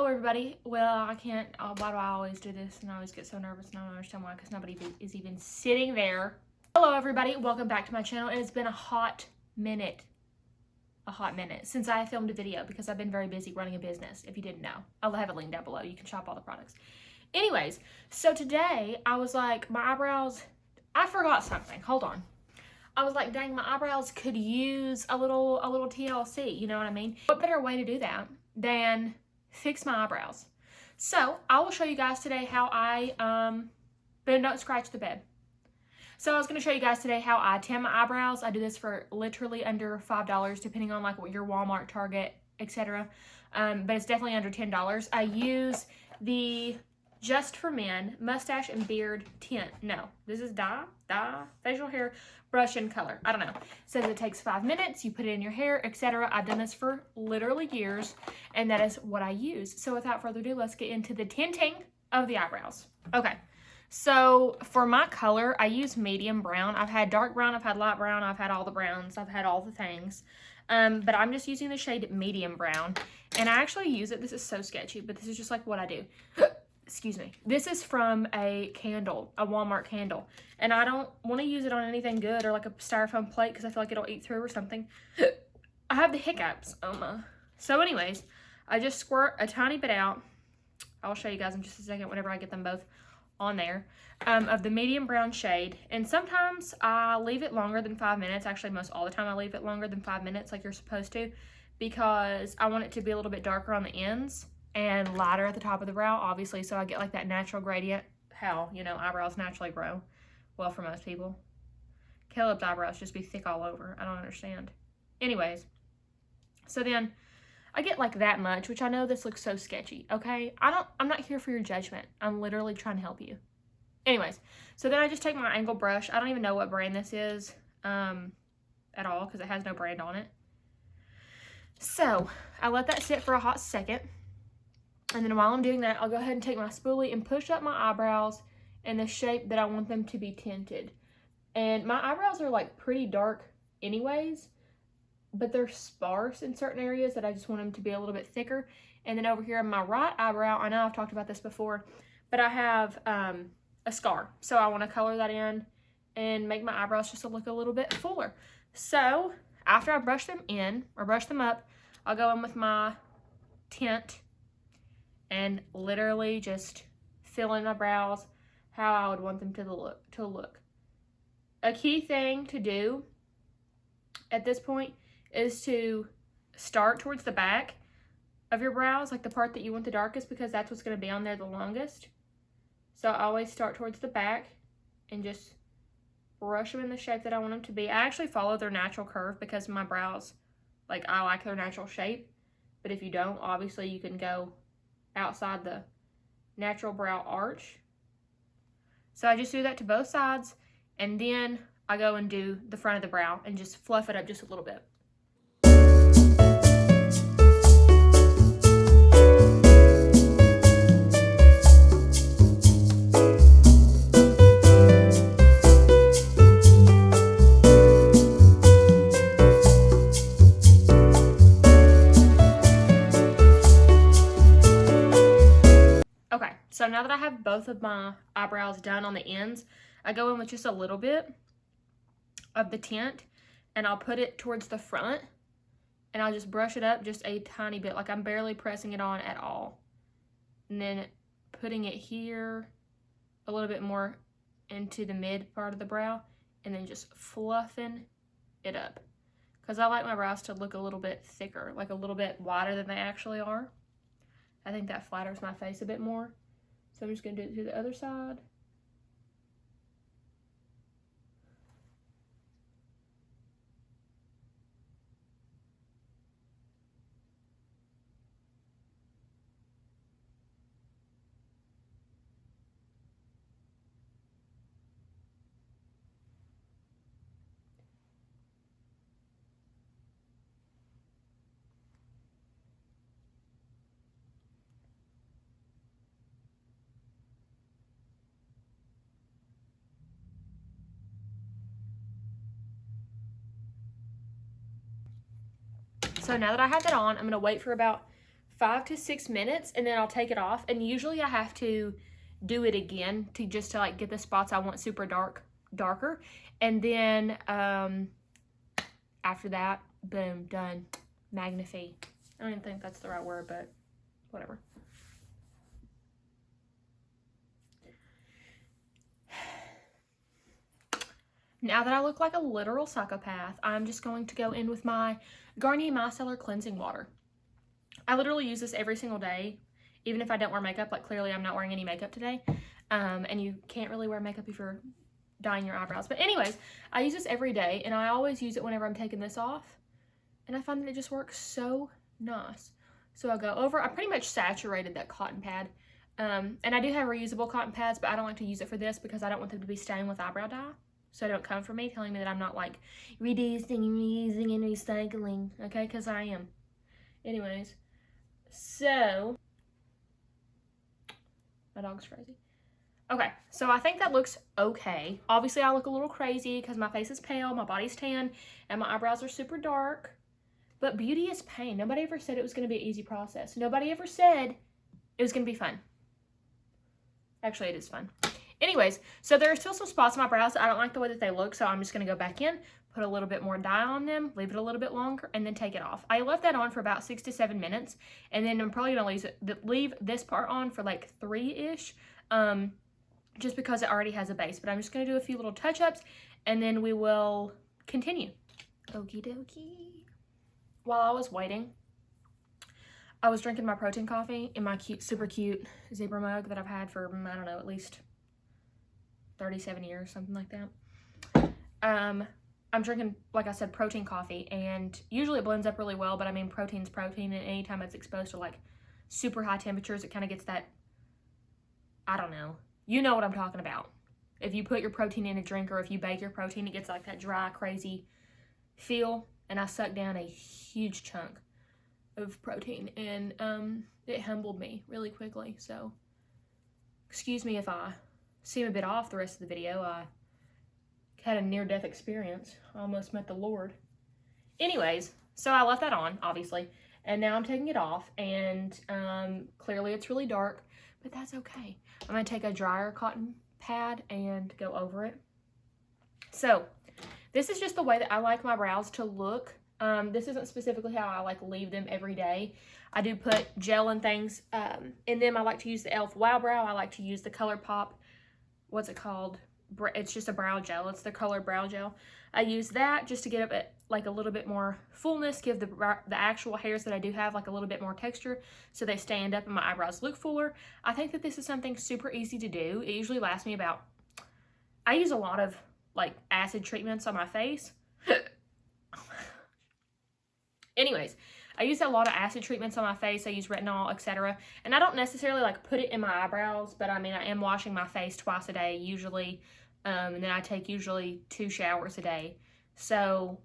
Hello everybody. Well, I can't, why do I always do this and I always get so nervous and I don't understand why, because nobody is even sitting there. Hello everybody, welcome back to my channel. And it's been a hot minute since I filmed a video because I've been very busy running a business, if you didn't know. I'll have a link down below, you can shop all the products. Anyways, so today I was like, my eyebrows, I forgot something, hold on. I was like, dang, my eyebrows could use a little TLC, you know what I mean? What better way to do that than fix my eyebrows? So I will show you guys today how I, but don't scratch the bed. So I was going to show you guys today how I tint my eyebrows. I do this for literally under $5, depending on like what your Walmart, Target, etc. But it's definitely under $10. I use the Just for Men Mustache and Beard Tint. No, this is dye, facial hair, brush and color. I don't know. It says it takes 5 minutes. You put it in your hair, etc. I've done this for literally years, and that is what I use. So without further ado, let's get into the tinting of the eyebrows. Okay. So for my color, I use medium brown. I've had dark brown, I've had light brown, I've had all the browns, I've had all the things. But I'm just using the shade medium brown. And I actually use it, this is so sketchy, but this is just like what I do. Excuse me. This is from a candle, a Walmart candle. And I don't want to use it on anything good or like a styrofoam plate because I feel like it'll eat through or something. I have the hiccups. So anyways, I just squirt a tiny bit out. I'll show you guys in just a second whenever I get them both on there, of the medium brown shade. And sometimes I leave it longer than 5 minutes. Actually, most all the time I leave it longer than 5 minutes like you're supposed to, because I want it to be a little bit darker on the ends and lighter at the top of the brow, obviously, so I get like that natural gradient. How, you know, eyebrows naturally grow. Well, for most people. Caleb's eyebrows just be thick all over. I don't understand. Anyways, so then I get like that much, which I know this looks so sketchy, okay? I'm not here for your judgment. I'm literally trying to help you. Anyways, so then I just take my angle brush. I don't even know what brand this is at all because it has no brand on it. So I let that sit for a hot second. And then while I'm doing that, I'll go ahead and take my spoolie and push up my eyebrows in the shape that I want them to be tinted. And my eyebrows are like pretty dark anyways, but they're sparse in certain areas that I just want them to be a little bit thicker. And then over here on my right eyebrow, I know I've talked about this before, but I have a scar. So I want to color that in and make my eyebrows just look a little bit fuller. So after I brush them in, or brush them up, I'll go in with my tint and literally just fill in my brows how I would want them to look. A key thing to do at this point is to start towards the back of your brows, like the part that you want the darkest, because that's what's going to be on there the longest. So I always start towards the back and just brush them in the shape that I want them to be. I actually follow their natural curve because my brows, like, I like their natural shape. But if you don't, obviously you can go outside the natural brow arch. So I just do that to both sides, and then I go and do the front of the brow and just fluff it up just a little bit. Okay, so now that I have both of my eyebrows done on the ends, I go in with just a little bit of the tint and I'll put it towards the front and I'll just brush it up just a tiny bit, like I'm barely pressing it on at all. And then putting it here a little bit more into the mid part of the brow and then just fluffing it up. Because I like my brows to look a little bit thicker, like a little bit wider than they actually are. I think that flatters my face a bit more. So I'm just going to do it to the other side. So now that I have that on, I'm going to wait for about 5 to 6 minutes, and then I'll take it off. And usually I have to do it again to just to like get the spots I want super darker. And then after that, boom, done. Magnify. I don't even think that's the right word, but whatever. Now that I look like a literal psychopath, I'm just going to go in with my Garnier Micellar Cleansing Water. I literally use this every single day, even if I don't wear makeup. Like, clearly I'm not wearing any makeup today. And you can't really wear makeup if you're dyeing your eyebrows. But anyways, I use this every day, and I always use it whenever I'm taking this off. And I find that it just works so nice. So I'll go over. I pretty much saturated that cotton pad. And I do have reusable cotton pads, but I don't like to use it for this because I don't want them to be stained with eyebrow dye. So don't come for me telling me that I'm not like reducing and reusing and recycling, okay? Because I am. Anyways, so my dog's crazy. Okay, so I think that looks okay. Obviously, I look a little crazy because my face is pale, my body's tan, and my eyebrows are super dark. But beauty is pain. Nobody ever said it was going to be an easy process. Nobody ever said it was going to be fun. Actually, it is fun. Anyways, so there are still some spots on my brows that I don't like the way that they look, so I'm just going to go back in, put a little bit more dye on them, leave it a little bit longer, and then take it off. I left that on for about 6 to 7 minutes, and then I'm probably going to leave this part on for like 3-ish, just because it already has a base. But I'm just going to do a few little touch-ups, and then we will continue. Okie dokie. While I was waiting, I was drinking my protein coffee in my cute, super cute zebra mug that I've had for, I don't know, at least 37 years, something like that. I'm drinking, like I said, protein coffee, and usually it blends up really well, but I mean, protein's protein, and anytime it's exposed to like super high temperatures, it kind of gets that, I don't know, you know what I'm talking about. If you put your protein in a drink, or if you bake your protein, it gets like that dry, crazy feel, and I sucked down a huge chunk of protein, and it humbled me really quickly, so excuse me if I seem a bit off the rest of the video. I had a near-death experience. I almost met the Lord. Anyways, so I left that on, obviously, and now I'm taking it off, and clearly it's really dark, but that's okay. I'm going to take a drier cotton pad and go over it. So this is just the way that I like my brows to look. This isn't specifically how I like leave them every day. I do put gel and things in them. I like to use the e.l.f. Wow Brow. I like to use the ColourPop, what's it called? It's just a brow gel. It's the colored brow gel. I use that just to get up like a little bit more fullness, give the actual hairs that I do have like a little bit more texture, so they stand up and my eyebrows look fuller. I think that this is something super easy to do. It usually lasts me about, I use a lot of like acid treatments on my face. Anyways, I use a lot of acid treatments on my face. I use retinol, etc. And I don't necessarily like put it in my eyebrows, but I mean, I am washing my face twice a day usually. And then I take usually 2 showers a day. So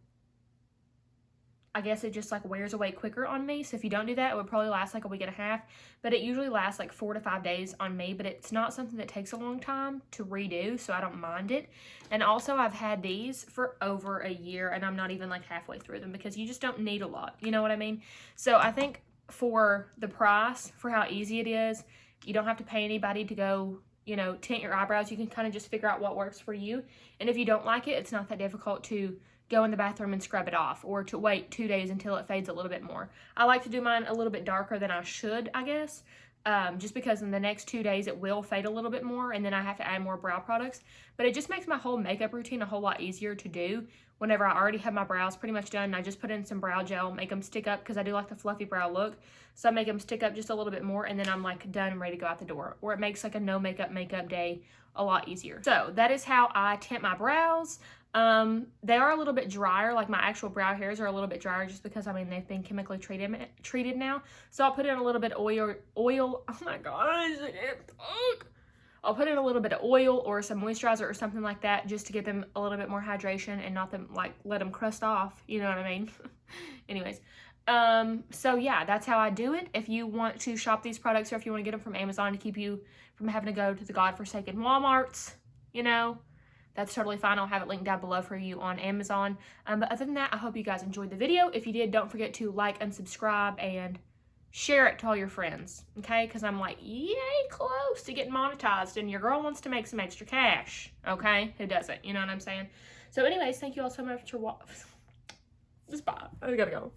I guess it just like wears away quicker on me. So if you don't do that, it would probably last like a week and a half. But it usually lasts like 4 to 5 days on me. But it's not something that takes a long time to redo, so I don't mind it. And also I've had these for over a year, and I'm not even like halfway through them because you just don't need a lot. You know what I mean? So I think for the price, for how easy it is, you don't have to pay anybody to go, you know, tint your eyebrows. You can kind of just figure out what works for you. And if you don't like it, it's not that difficult to go in the bathroom and scrub it off, or to wait 2 days until it fades a little bit more. I like to do mine a little bit darker than I should, I guess, just because in the next 2 days it will fade a little bit more, and then I have to add more brow products. But it just makes my whole makeup routine a whole lot easier to do whenever I already have my brows pretty much done. I just put in some brow gel, make them stick up, because I do like the fluffy brow look. So I make them stick up just a little bit more, and then I'm like done and ready to go out the door. Or it makes like a no makeup day a lot easier. So that is how I tint my brows. They are a little bit drier, like my actual brow hairs are a little bit drier just because, I mean, they've been chemically treated now. So I'll put in a little bit of oil, oh my gosh, I can't talk. I'll put in a little bit of oil or some moisturizer or something like that just to give them a little bit more hydration and not them, like, let them crust off, you know what I mean? Anyways, so yeah, that's how I do it. If you want to shop these products, or if you want to get them from Amazon to keep you from having to go to the godforsaken Walmarts, you know, that's totally fine. I'll have it linked down below for you on Amazon. But other than that, I hope you guys enjoyed the video. If you did, don't forget to like and subscribe and share it to all your friends, okay? Because I'm like, yay, close to getting monetized, and your girl wants to make some extra cash, okay? Who doesn't? You know what I'm saying? So anyways, thank you all so much for watching. Just bye. I gotta go.